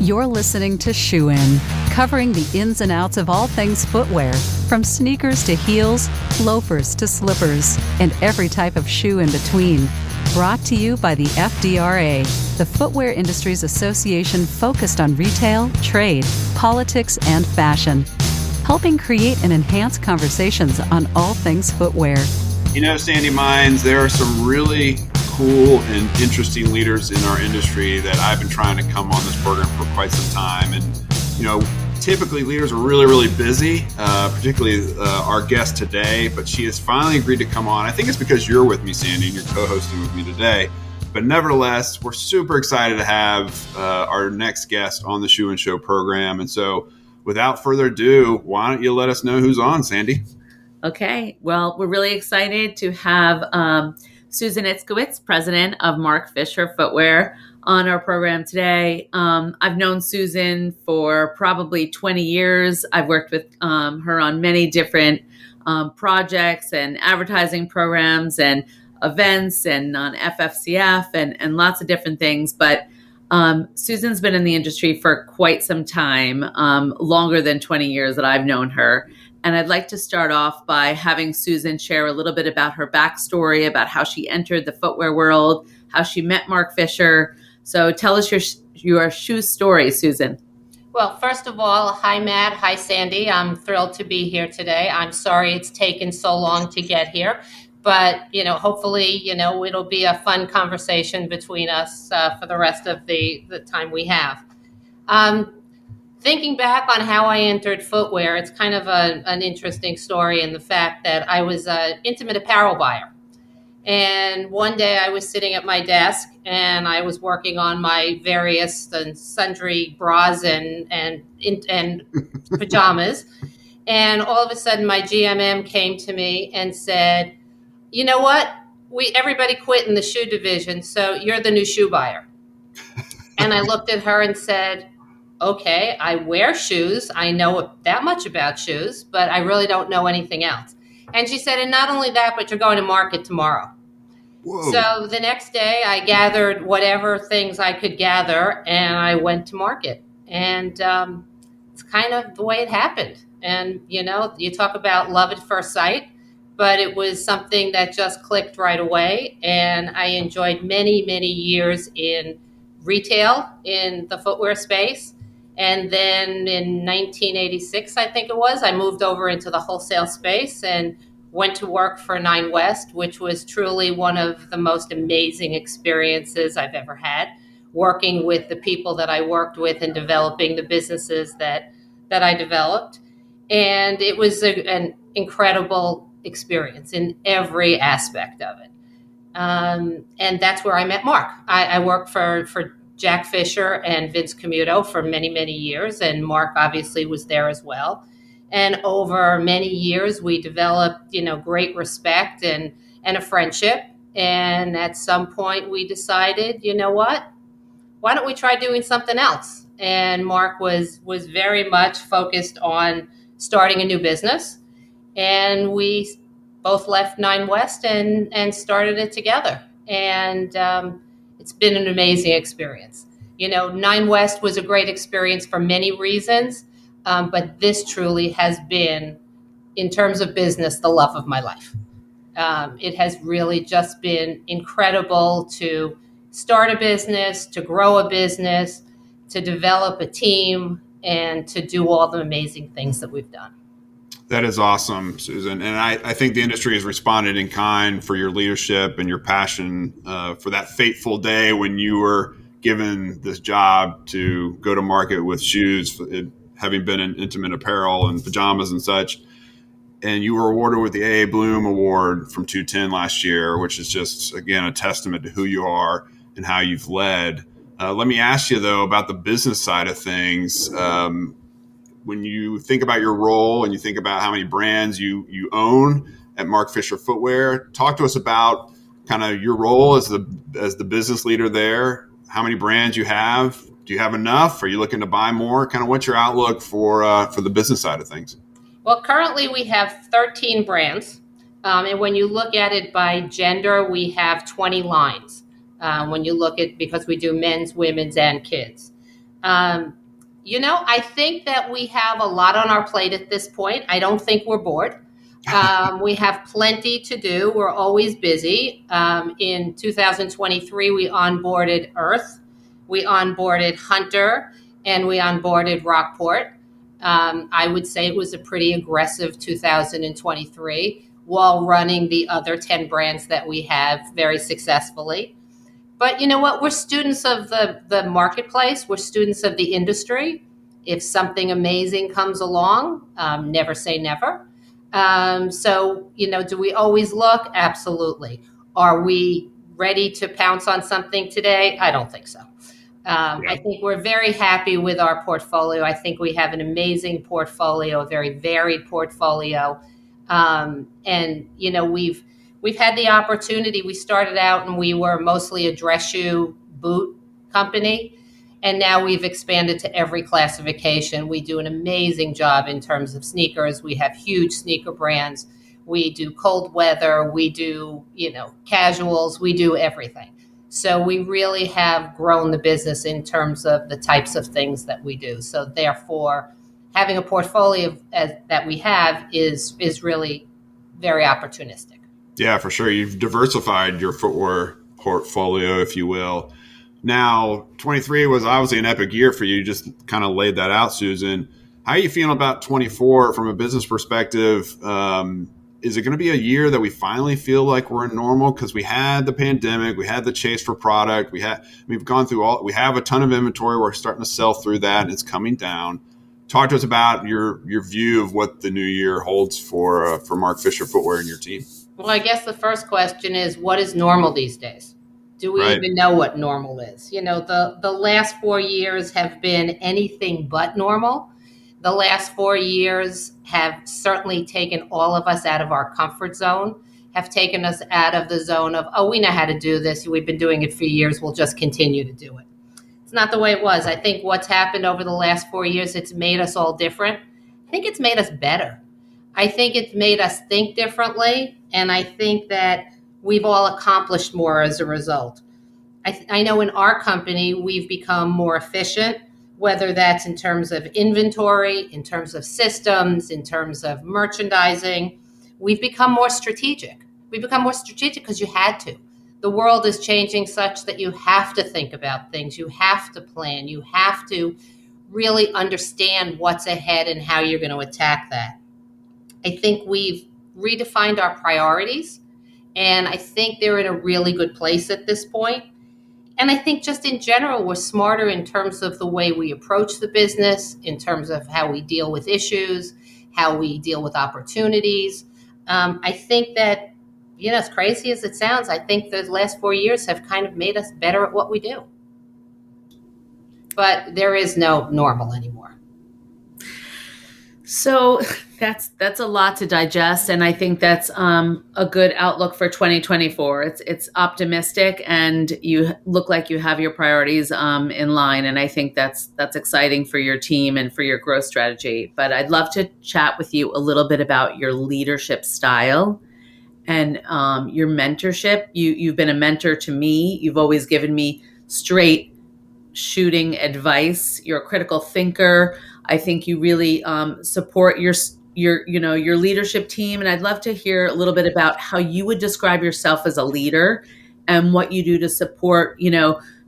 You're listening to Shoe In, covering the ins and outs of all things footwear, from sneakers to heels, loafers to slippers, and every type of shoe in between. Brought to you by the FDRA, the Footwear Industries Association focused on retail, trade, politics, and fashion, helping create and enhance conversations on all things footwear. You know, Sandi Mines, there are some really cool and interesting leaders in our industry that I've been trying to come on this program for quite some time. And, you know, typically leaders are really, really busy, particularly our guest today, but she has finally agreed to come on. I think it's because you're with me, Sandi, and you're co-hosting with me today. But nevertheless, we're super excited to have our next guest on the Shoe and Show program. And so without further ado, why don't you let us know who's on, Sandi? Okay. Well, we're really excited to have Susan Itzkowitz, president of Marc Fisher Footwear, on our program today. I've known Susan for probably 20 years. I've worked with her on many different projects and advertising programs and events and on FFCF and lots of different things. But Susan's been in the industry for quite some time, longer than 20 years that I've known her. And I'd like to start off by having Susan share a little bit about her backstory, about how she entered the footwear world, how she met Marc Fisher. So tell us your shoe story, Susan. Well, first of all, hi, Matt. Hi, Sandi. I'm thrilled to be here today. I'm sorry it's taken so long to get here. But, hopefully, it'll be a fun conversation between us for the rest of the time we have. Thinking back on how I entered footwear, it's kind of an interesting story in the fact that I was an intimate apparel buyer. And one day I was sitting at my desk and I was working on my various and sundry bras and pajamas. And all of a sudden my GMM came to me and said, you know what? Everybody quit in the shoe division, so you're the new shoe buyer. And I looked at her and said, okay, I wear shoes. I know that much about shoes, but I really don't know anything else. And she said, and not only that, but you're going to market tomorrow. Whoa. So the next day I gathered whatever things I could gather and I went to market. And it's kind of the way it happened. And, you talk about love at first sight, but it was something that just clicked right away. And I enjoyed many, many years in retail in the footwear space. And then in 1986, I think it was, I moved over into the wholesale space and went to work for Nine West, which was truly one of the most amazing experiences I've ever had, working with the people that I worked with and developing the businesses that I developed. And it was an incredible experience in every aspect of it. And that's where I met Marc. I worked for Jack Fisher and Vince Camuto for many, many years, and Marc obviously was there as well. And over many years, we developed, great respect and a friendship. And at some point, we decided, you know what? Why don't we try doing something else? And Marc was very much focused on starting a new business, and we both left Nine West and started it together. And it's been an amazing experience. Nine West was a great experience for many reasons, but this truly has been, in terms of business, the love of my life. It has really just been incredible to start a business, to grow a business, to develop a team, and to do all the amazing things that we've done. That is awesome, Susan. And I think the industry has responded in kind for your leadership and your passion for that fateful day when you were given this job to go to market with shoes, having been in intimate apparel and pajamas and such. And you were awarded with the A.A. Bloom Award from 210 last year, which is just, again, a testament to who you are and how you've led. Let me ask you, though, about the business side of things. When you think about your role and you think about how many brands you own at Marc Fisher Footwear, talk to us about kind of your role as the business leader there. How many brands you have? Do you have enough? Are you looking to buy more? Kind of what's your outlook for the business side of things? Well, currently we have 13 brands. And when you look at it by gender, we have 20 lines. When you look at, because we do men's, women's, and kids. I think that we have a lot on our plate at this point. I don't think we're bored. We have plenty to do. We're always busy. In 2023, we onboarded Earth, we onboarded Hunter, and we onboarded Rockport. I would say it was a pretty aggressive 2023 while running the other 10 brands that we have very successfully. But you know what? We're students of the marketplace. We're students of the industry. If something amazing comes along, never say never. Do we always look? Absolutely. Are we ready to pounce on something today? I don't think so. I think we're very happy with our portfolio. I think we have an amazing portfolio, a very varied portfolio. We've had the opportunity. We started out and we were mostly a dress shoe boot company. And now we've expanded to every classification. We do an amazing job in terms of sneakers. We have huge sneaker brands. We do cold weather. We do, casuals. We do everything. So we really have grown the business in terms of the types of things that we do. So therefore, having a portfolio that we have is really very opportunistic. Yeah, for sure. You've diversified your footwear portfolio, if you will. Now, 23 was obviously an epic year for you. You just kind of laid that out, Susan. How are you feeling about 24 from a business perspective? Is it going to be a year that we finally feel like we're normal? Because we had the pandemic, we had the chase for product, we've gone through we have a ton of inventory. We're starting to sell through that, and it's coming down. Talk to us about your view of what the new year holds for Marc Fisher Footwear and your team. Well, I guess the first question is, what is normal these days? Do we even know what normal is? The last 4 years have been anything but normal. The last 4 years have certainly taken all of us out of our comfort zone, have taken us out of the zone of, we know how to do this. We've been doing it for years. We'll just continue to do it. It's not the way it was. I think what's happened over the last 4 years, it's made us all different. I think it's made us better. I think it's made us think differently. And I think that we've all accomplished more as a result. I know in our company, we've become more efficient, whether that's in terms of inventory, in terms of systems, in terms of merchandising. We've become more strategic. We've become more strategic because you had to. The world is changing such that you have to think about things. You have to plan. You have to really understand what's ahead and how you're going to attack that. I think we've redefined our priorities, and I think they're in a really good place at this point. And I think just in general, we're smarter in terms of the way we approach the business, in terms of how we deal with issues, how we deal with opportunities. I think that, as crazy as it sounds, I think the last 4 years have kind of made us better at what we do. But there is no normal anymore. So that's a lot to digest, and I think that's a good outlook for 2024. It's optimistic, and you look like you have your priorities in line, and I think that's exciting for your team and for your growth strategy. But I'd love to chat with you a little bit about your leadership style and your mentorship. You've been a mentor to me. You've always given me straight shooting advice. You're a critical thinker. I think you really support your leadership team. And I'd love to hear a little bit about how you would describe yourself as a leader and what you do to support,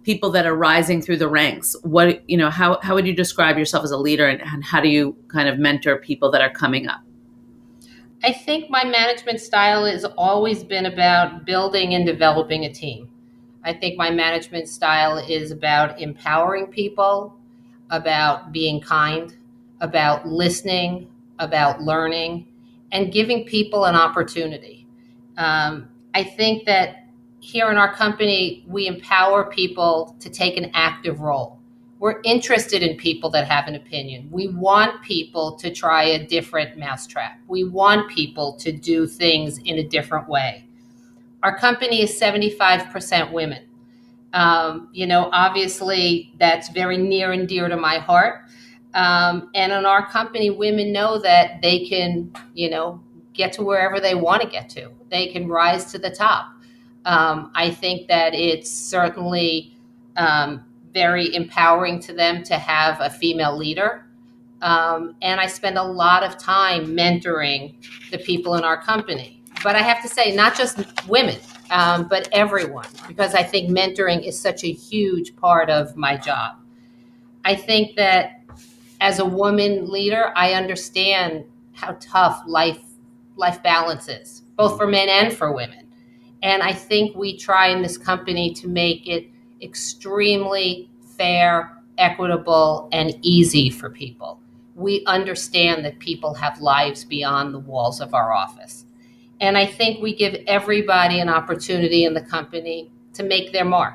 people that are rising through the ranks. How would you describe yourself as a leader, and how do you kind of mentor people that are coming up? I think my management style has always been about building and developing a team. I think my management style is about empowering people, about being kind, about listening, about learning, and giving people an opportunity. I think that here in our company, we empower people to take an active role. We're interested in people that have an opinion. We want people to try a different mousetrap. We want people to do things in a different way. Our company is 75% women. Obviously that's very near and dear to my heart. And in our company, women know that they can, get to wherever they want to get to. They can rise to the top. I think that it's certainly very empowering to them to have a female leader. And I spend a lot of time mentoring the people in our company. But I have to say, not just women, but everyone, because I think mentoring is such a huge part of my job. I think that as a woman leader, I understand how tough life balance is, both for men and for women. And I think we try in this company to make it extremely fair, equitable, and easy for people. We understand that people have lives beyond the walls of our office. And I think we give everybody an opportunity in the company to make their mark,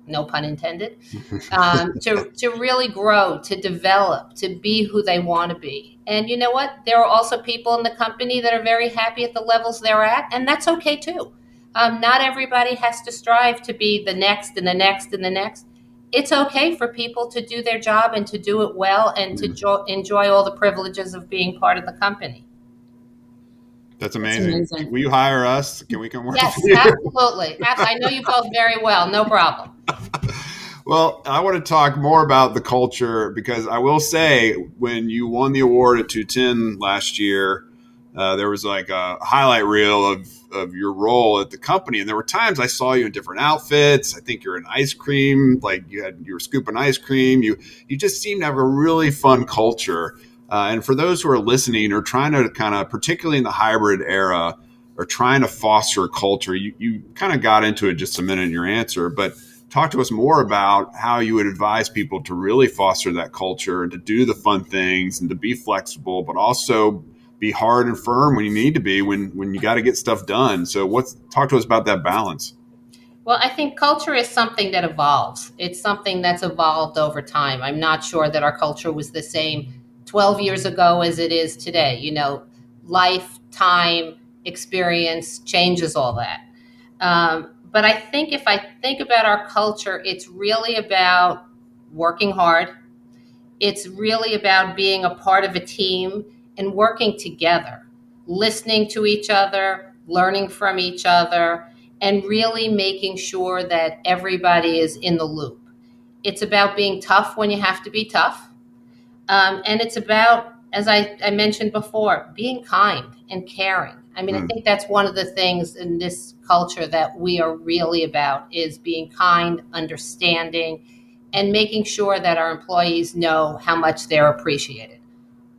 no pun intended, to really grow, to develop, to be who they want to be. And you know what? There are also people in the company that are very happy at the levels they're at, and that's okay too. Not everybody has to strive to be the next and the next and the next. It's okay for people to do their job and to do it well and to enjoy all the privileges of being part of the company. That's amazing. Will you hire us? Can we come work with you? Yes, absolutely. I know you both very well. No problem. Well, I want to talk more about the culture, because I will say, when you won the award at 210 last year, there was like a highlight reel of your role at the company. And there were times I saw you in different outfits. I think you're in ice cream, like you were scooping ice cream. You just seem to have a really fun culture. And for those who are listening or trying to kind of, particularly in the hybrid era, or trying to foster a culture, you kind of got into it just a minute in your answer, but talk to us more about how you would advise people to really foster that culture and to do the fun things and to be flexible, but also be hard and firm when you need to be, when you got to get stuff done. So talk to us about that balance. Well, I think culture is something that evolves. It's something that's evolved over time. I'm not sure that our culture was the same 12 years ago as it is today. You know, life, time, experience changes all that. But I think if I think about our culture, it's really about working hard. It's really about being a part of a team and working together, listening to each other, learning from each other, and really making sure that everybody is in the loop. It's about being tough when you have to be tough. And it's about, as I mentioned before, being kind and caring. I mean, I think that's one of the things in this culture that we are really about, is being kind, understanding, and making sure that our employees know how much they're appreciated.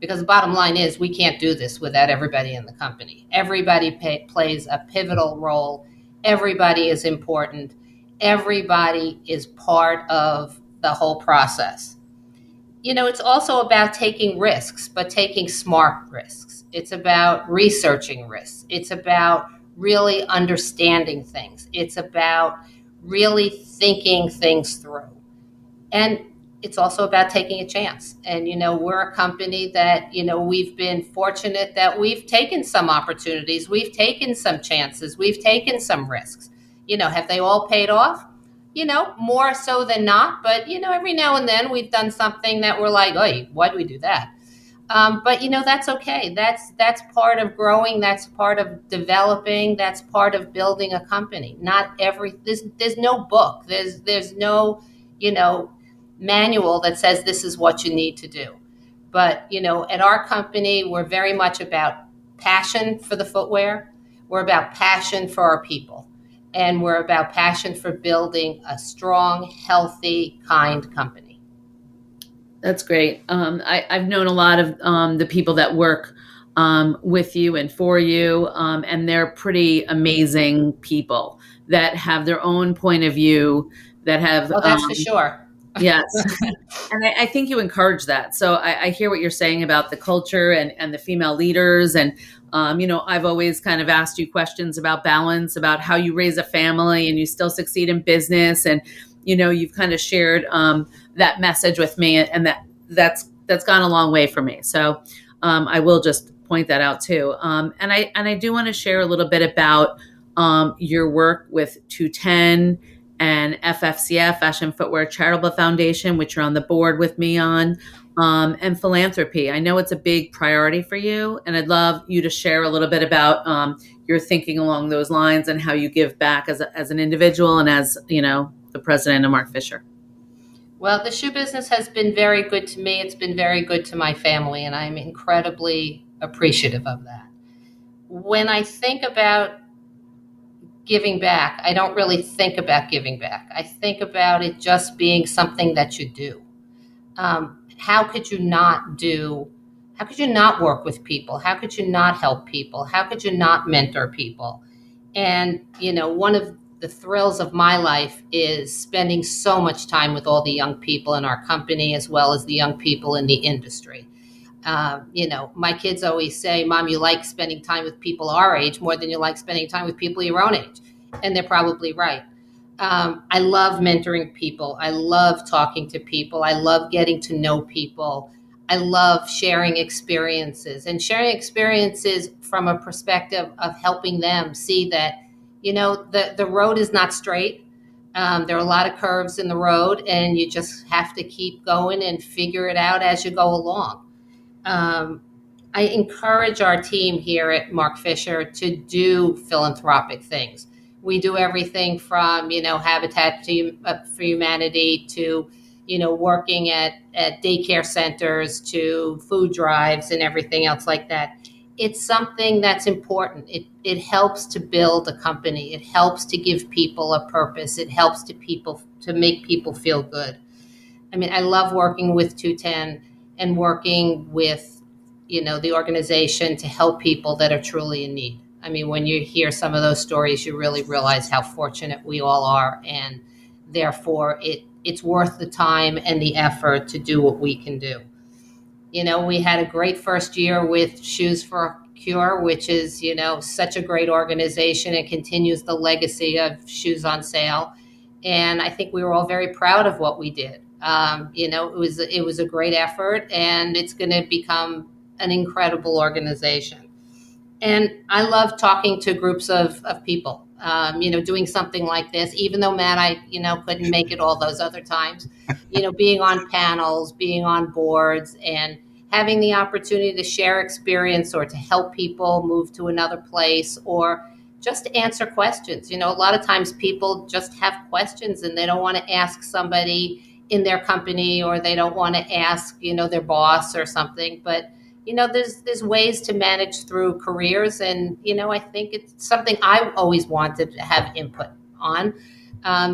Because the bottom line is, we can't do this without everybody in the company. Everybody plays a pivotal role. Everybody is important. Everybody is part of the whole process. You know, it's also about taking risks, but taking smart risks. It's about researching risks. It's about really understanding things. It's about really thinking things through. And it's also about taking a chance. And, you know, we're a company that, you know, we've been fortunate that we've taken some opportunities. We've taken some chances. We've taken some risks. You know, have they all paid off? You know, more so than not. But, you know, every now and then we've done something that we're like, oh, why'd we do that? But, you know, that's okay. That's part of growing. That's part of developing. That's part of building a company. There's no book. There's no, you know, manual that says this is what you need to do. But, you know, at our company, we're very much about passion for the footwear. We're about passion for our people. And we're about passion for building a strong, healthy, kind company. That's great. I've known a lot of the people that work with you and for you, and they're pretty amazing people that have their own point of view, that have... Oh, that's for sure. Yes. And I think you encourage that. So I hear what you're saying about the culture and the female leaders. And, you know, I've always kind of asked you questions about balance, about how you raise a family and you still succeed in business. And, you know, you've kind of shared that message with me, and that's gone a long way for me. So I will just point that out too. And I do want to share a little bit about your work with 210 and FFCF, Fashion Footwear Charitable Foundation, which you're on the board with me on, and philanthropy. I know it's a big priority for you, and I'd love you to share a little bit about your thinking along those lines and how you give back as an individual and as, you know, the president of Marc Fisher. Well, the shoe business has been very good to me. It's been very good to my family, and I'm incredibly appreciative of that. When I think about giving back, I don't really think about giving back. I think about it just being something that you do. How could you not do? How could you not work with people? How could you not help people? How could you not mentor people? And, one of the thrills of my life is spending so much time with all the young people in our company as well as the young people in the industry. My kids always say, Mom, you like spending time with people our age more than you like spending time with people your own age. And they're probably right. I love mentoring people. I love talking to people. I love getting to know people. I love sharing experiences from a perspective of helping them see that, the road is not straight. There are a lot of curves in the road, and you just have to keep going and figure it out as you go along. I encourage our team here at Marc Fisher to do philanthropic things. We do everything from, Habitat for Humanity to, working at daycare centers to food drives and everything else like that. It's something that's important. It helps to build a company. It helps to give people a purpose. It helps to make people feel good. I mean, I love working with 210 and working with, the organization to help people that are truly in need. I mean, when you hear some of those stories, you really realize how fortunate we all are, and therefore it's worth the time and the effort to do what we can do. We had a great first year with Shoes for a Cure, which is, such a great organization. It continues the legacy of Shoes on Sale. And I think we were all very proud of what we did. It was a great effort, and it's going to become an incredible organization. And I love talking to groups of people, doing something like this, even though, Matt, I, couldn't make it all those other times, being on panels, being on boards, and having the opportunity to share experience or to help people move to another place or just to answer questions. A lot of times people just have questions and they don't want to ask somebody in their company, or they don't want to ask, their boss or something. But there's ways to manage through careers, and I think it's something I always wanted to have input on.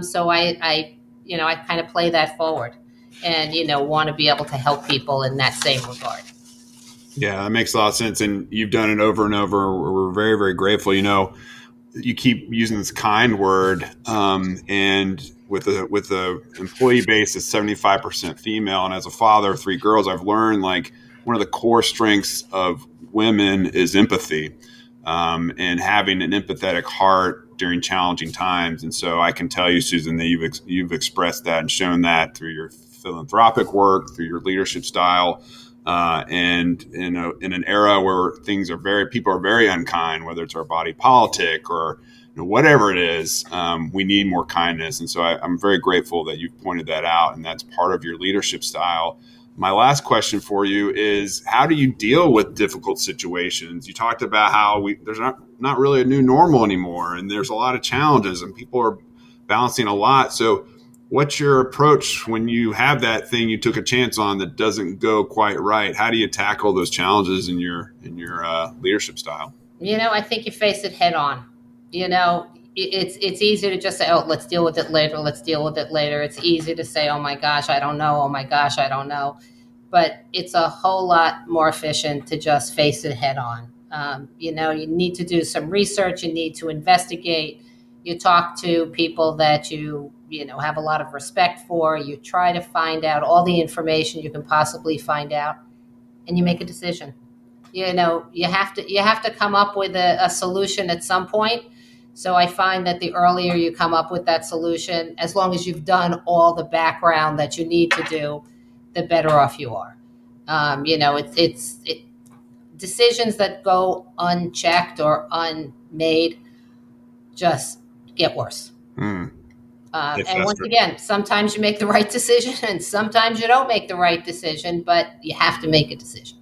So I kind of play that forward, and want to be able to help people in that same regard. Yeah, that makes a lot of sense, and you've done it over and over. We're very, very grateful. You keep using this kind word, and with the employee base is 75% female, and as a father of 3 girls, I've learned one of the core strengths of women is empathy, and having an empathetic heart during challenging times. And so I can tell you, Susan, that you've expressed that and shown that through your philanthropic work, through your leadership style, and in an era where people are very unkind, whether it's our body politic or whatever it is, we need more kindness. And so I'm very grateful that you've pointed that out, and that's part of your leadership style. My last question for you is, how do you deal with difficult situations? You talked about how there's not really a new normal anymore, and there's a lot of challenges, and people are balancing a lot. So what's your approach when you have that thing you took a chance on that doesn't go quite right? How do you tackle those challenges in your leadership style? I think you face it head on. It's easy to just say, oh, let's deal with it later. Let's deal with it later. It's easy to say, oh my gosh, I don't know. Oh my gosh, I don't know. But it's a whole lot more efficient to just face it head on. You need to do some research. You need to investigate. You talk to people that you have a lot of respect for. You try to find out all the information you can possibly find out, and you make a decision. You have to come up with a solution at some point. So I find that the earlier you come up with that solution, as long as you've done all the background that you need to do, the better off you are. It's decisions that go unchecked or unmade just get worse. And once again, sometimes you make the right decision and sometimes you don't make the right decision, but you have to make a decision.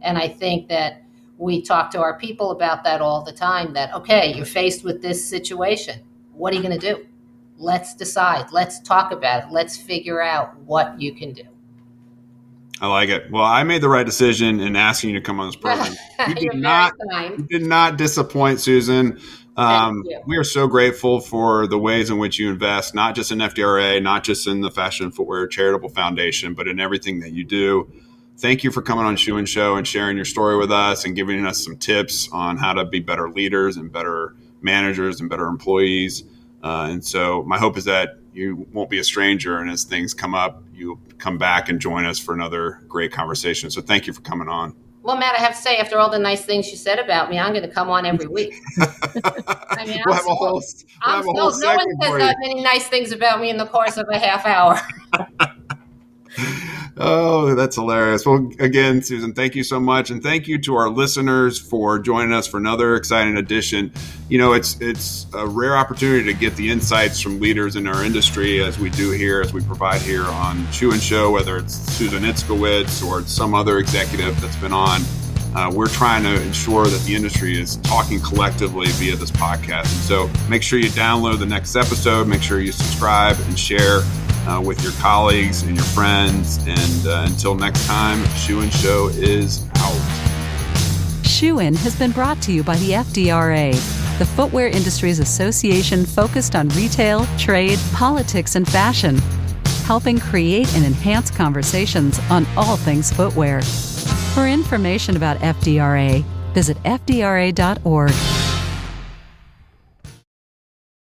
And I think that we talk to our people about that all the time, that, okay, you're faced with this situation. What are you going to do? Let's decide. Let's talk about it. Let's figure out what you can do. I like it. Well, I made the right decision in asking you to come on this program. You did not disappoint, Susan. We are so grateful for the ways in which you invest, not just in FDRA, not just in the Fashion Footwear Charitable Foundation, but in everything that you do. Thank you for coming on Shoe and Show and sharing your story with us and giving us some tips on how to be better leaders and better managers and better employees. And so my hope is that you won't be a stranger, and as things come up, you'll come back and join us for another great conversation. So thank you for coming on. Well, Matt, I have to say, after all the nice things you said about me, I'm going to come on every week. I mean, no one says that many nice things about me in the course of a half hour. Oh, that's hilarious. Well, again, Susan, thank you so much. And thank you to our listeners for joining us for another exciting edition. You know, it's a rare opportunity to get the insights from leaders in our industry as we do here, as we provide here on Shoe and Show, whether it's Susan Itzkowitz or it's some other executive that's been on. We're trying to ensure that the industry is talking collectively via this podcast. And so make sure you download the next episode. Make sure you subscribe and share with your colleagues and your friends. And until next time, Shoe and Show is out. Shoe In has been brought to you by the FDRA, the Footwear Industries Association focused on retail, trade, politics, and fashion, helping create and enhance conversations on all things footwear. For information about FDRA, visit fdra.org.